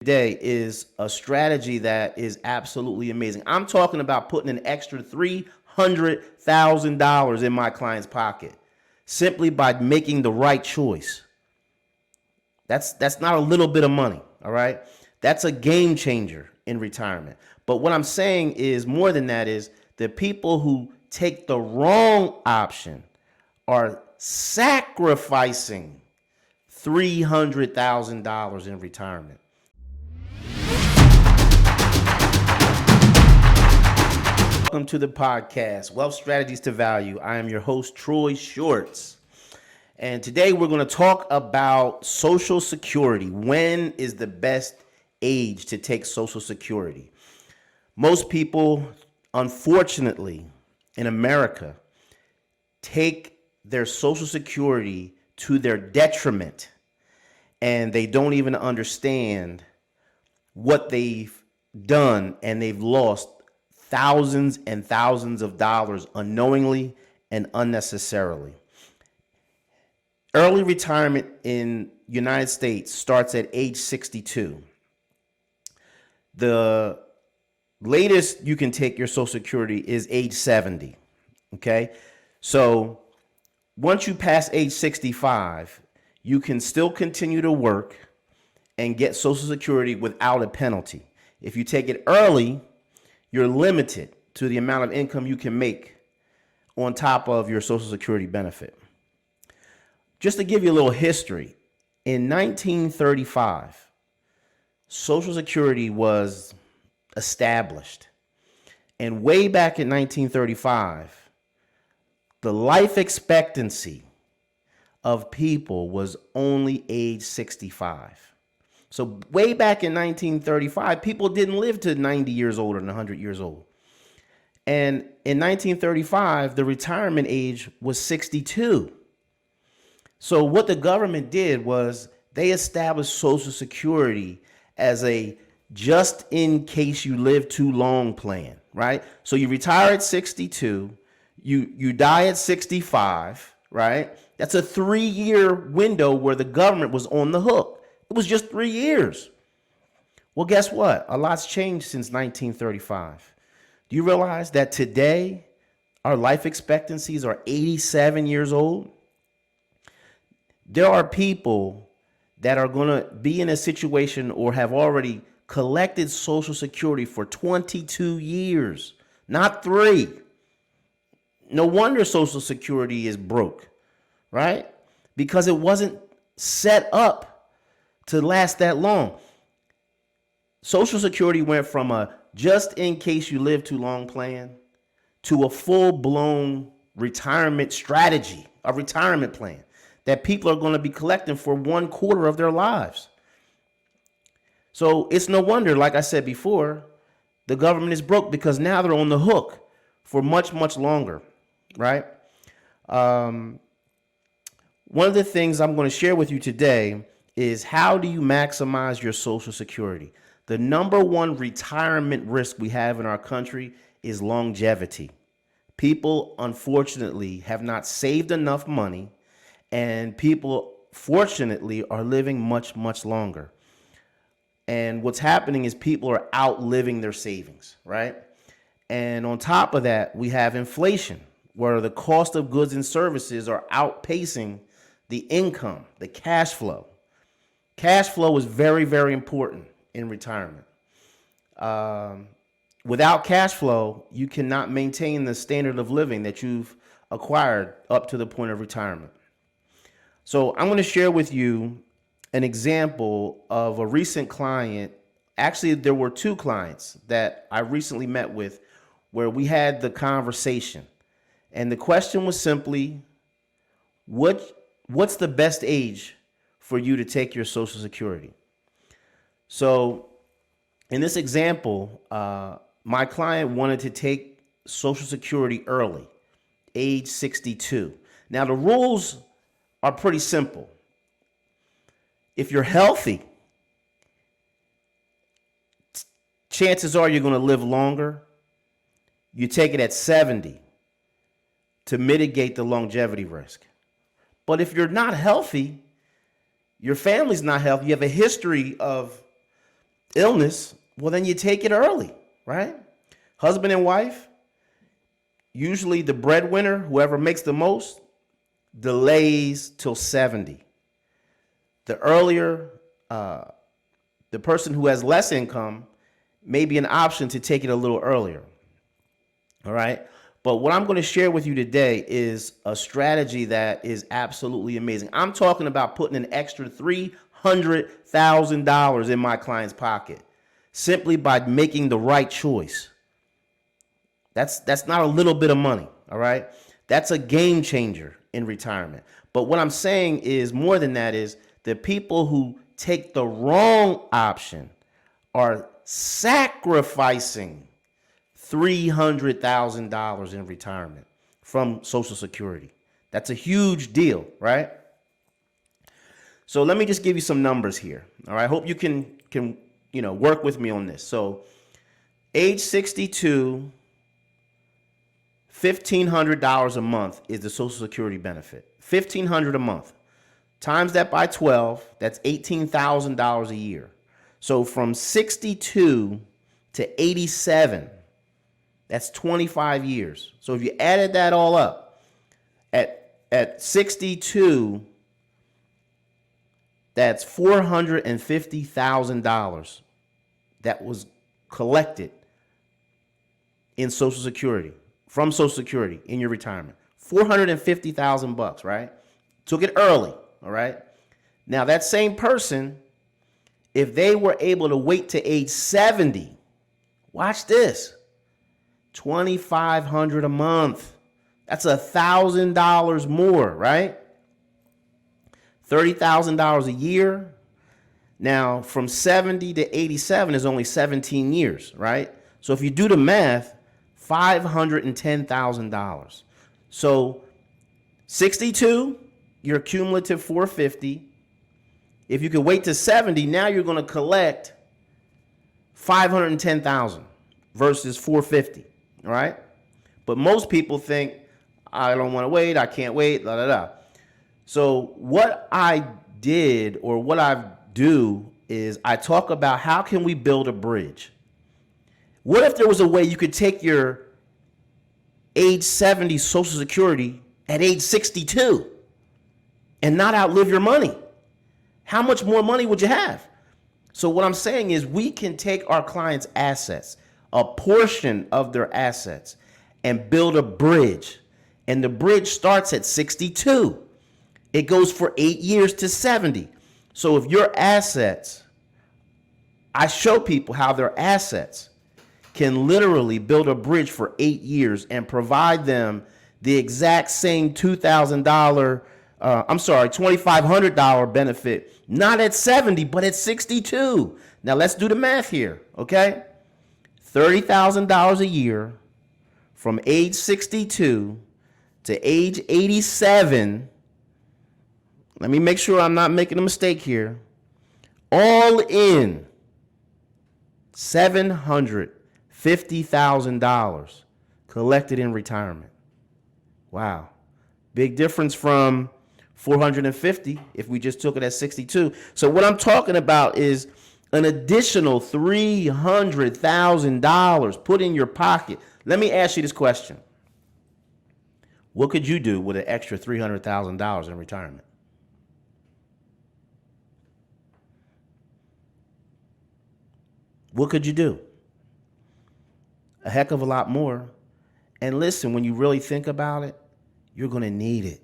Today is a strategy that is absolutely amazing. I'm talking about putting an extra $300,000 in my client's pocket simply by making the right choice. That's not a little bit of money, all right? That's a game changer in retirement. But what I'm saying is more than that is the people who take the wrong option are sacrificing $300,000 in retirement. Welcome to the podcast, Wealth Strategies to Value. I am your host, Troy Shorts. And today we're going to talk about Social Security. When is the best age to take Social Security? Most people, unfortunately, in America, take their Social Security to their detriment, and they don't even understand what they've done, and they've lost thousands and thousands of dollars unknowingly and unnecessarily. Early retirement in the United States starts at age 62. The latest you can take your Social Security is age 70. Okay? So once you pass age 65, you can still continue to work and get Social Security without a penalty. If you take it early, you're limited to the amount of income you can make on top of your Social Security benefit. Just to give you a little history, in 1935, Social Security was established. And way back in 1935, the life expectancy of people was only age 65. So way back in 1935, people didn't live to 90 years old or 100 years old. And in 1935, the retirement age was 62. So what the government did was they established Social Security as a just in case you live too long plan, right? So you retire at 62, you die at 65, right? That's a 3-year window where the government was on the hook. It was just 3 years. Well, guess what? A lot's changed since 1935. Do you realize that today our life expectancies are 87 years old? There are people that are going to be in a situation or have already collected Social Security for 22 years, not 3. No wonder Social Security is broke, right? Because it wasn't set up to last that long. Social Security went from a just in case you live too long plan to a full-blown retirement strategy, a retirement plan that people are going to be collecting for 1/4 of their lives. So it's no wonder, like I said before, the government is broke because now they're on the hook for much, much longer, right? One of the things I'm going to share with you today is how do you maximize your Social Security? The number one retirement risk we have in our country is longevity. People, unfortunately, have not saved enough money, and people, fortunately, are living much, much longer. And what's happening is people are outliving their savings, right? And on top of that, we have inflation, where the cost of goods and services are outpacing the income, the cash flow. Cash flow is very, very important in retirement. Without cash flow, you cannot maintain the standard of living that you've acquired up to the point of retirement. So I'm going to share with you an example of a recent client. Actually, there were 2 clients that I recently met with where we had the conversation. And the question was simply, what's the best age for you to take your Social Security? So in this example, my client wanted to take Social Security early, age 62. Now, the rules are pretty simple. If you're healthy, chances are you're going to live longer. You take it at 70 to mitigate the longevity risk. But if you're not healthy, your family's not healthy, you have a history of illness, well, then you take it early, right? Husband and wife, usually the breadwinner, whoever makes the most, delays till 70. The earlier, the person who has less income may be an option to take it a little earlier. All right. But what I'm going to share with you today is a strategy that is absolutely amazing. I'm talking about putting an extra $300,000 in my client's pocket simply by making the right choice. That's not a little bit of money. All right. That's a game changer in retirement. But what I'm saying is more than that is the people who take the wrong option are sacrificing $300,000 in retirement from Social Security. That's a huge deal, right? So let me just give you some numbers here. All right, I hope you can work with me on this. So age 62, $1,500 a month is the Social Security benefit. $1,500 a month. Times that by 12, that's $18,000 a year. So from 62 to 87, that's 25 years. So if you added that all up, at 62, that's $450,000 that was collected in Social Security, from Social Security in your retirement. $450,000, right? Took it early, all right? Now that same person, if they were able to wait to age 70, watch this, $2,500 a month. That's $1,000 more, right? $30,000 a year. Now, from 70 to 87 is only 17 years, right? So if you do the math, $510,000. So 62, your cumulative 450. If you could wait to 70, now you're going to collect 510,000 versus 450, all right? But most people think, I don't want to wait, I can't wait, la, la, la. So what I did, or what I do, is I talk about how can we build a bridge. What if there was a way you could take your age 70 Social Security at age 62 and not outlive your money? How much more money would you have? So what I'm saying is we can take our clients' assets, a portion of their assets, and build a bridge. And the bridge starts at 62. It goes for 8 years to 70. So if your assets, I show people how their assets can literally build a bridge for 8 years and provide them the exact same $2,500 benefit, not at 70, but at 62. Now let's do the math here, okay? $30,000 a year from age 62 to age 87. Let me make sure I'm not making a mistake here. All in, $750,000 collected in retirement. Wow. Big difference from 450 if we just took it at 62. So what I'm talking about is an additional $300,000 put in your pocket. Let me ask you this question. What could you do with an extra $300,000 in retirement? What could you do? A heck of a lot more. And listen, when you really think about it, you're going to need it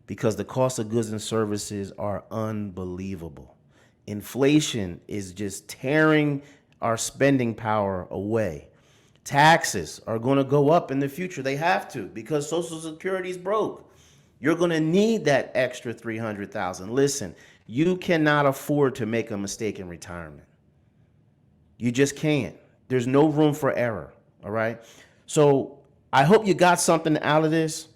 because the cost of goods and services are unbelievable. Inflation is just tearing our spending power away. Taxes are going to go up in the future. They have to because Social Security is broke. You're going to need that extra $300,000. Listen, you cannot afford to make a mistake in retirement. You just can't. There's no room for error, all right? So I hope you got something out of this,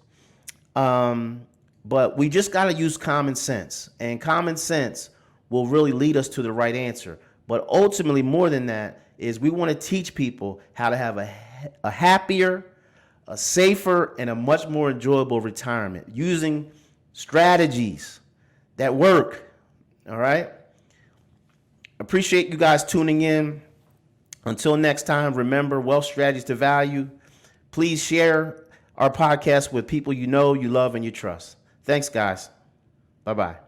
but we just got to use common sense, and common sense will really lead us to the right answer. But ultimately, more than that, is we want to teach people how to have a happier, a safer, and a much more enjoyable retirement using strategies that work, all right? Appreciate you guys tuning in. Until next time, remember, wealth strategies to value. Please share our podcast with people you know, you love, and you trust. Thanks, guys. Bye-bye.